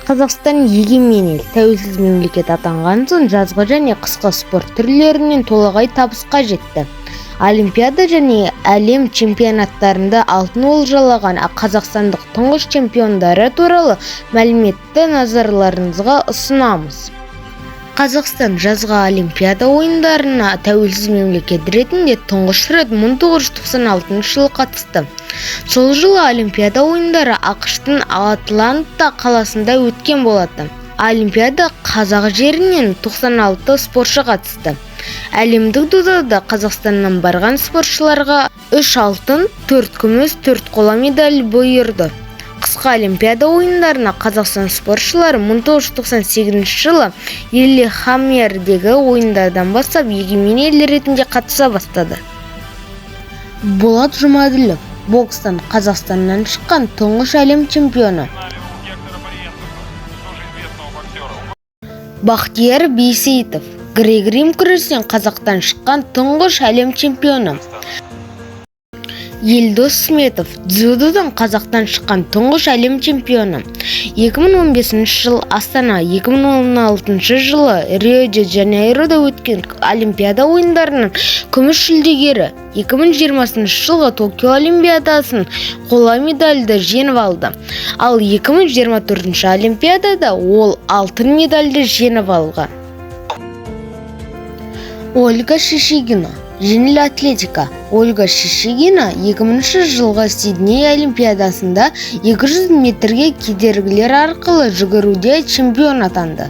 Қазақстан егемен ел, тәуелсіз мемлекет атанған соң жазғы және қысқы спорт түрлерінен толағай табысқа жетті. Олимпиада және әлем чемпионаттарында алтын олжалаған қазақстандық тұңғыш чемпиондары туралы мәліметті назарларыңызға ұсынамыз. Қазақстан жазғы Олимпиада ойындарына тәуелсіз мемлекет ретінде тұңғыш рет 1996 жылы қатысты. Сол жылы Олимпиада ойындары ақш-тың Атланта қаласында өткен болатын. Олимпиада қазақ жерінен 96 спортшы қатысты. Әлемдік додада Қазақстаннан барған спортшыларға 3 алтын, 4 күміс, 4 қола медаль бұйырды. Қысқы Олимпиада ойындарына Қазақстан спортшылары 1998 жылы Лиллехаммердегі ойындардан бастап егемен ел ретінде қатыса бастады. Болат Жұмаділов, бокстан Қазақстаннан шыққан тұңғыш әлем чемпионы. Бахтияр Бейсеитов, грек-рим күресінен Қазақтан шыққан тұңғыш әлем чемпионы. Елдос Сметов, дзюдодан Қазақтан шыққан тұңғыш әлем чемпионы. 2015 жыл Астана, 2016 жылы Рио-де-Жанейрода өткен Олимпиада ойындарының күміс жүлдегері. 2020 жылғы Токио Олимпиадасын қола медальді жеңіп алды. Ал 2024 Олимпиадада ол алтын медальді жеңіп алған. Ольга Шишигина, жеңіл атлетика. Ольга Шишигина 2000 жылғы Сидней Олимпиадасында 200 метрге кедергілер арқылы жүгіруде чемпион атанды.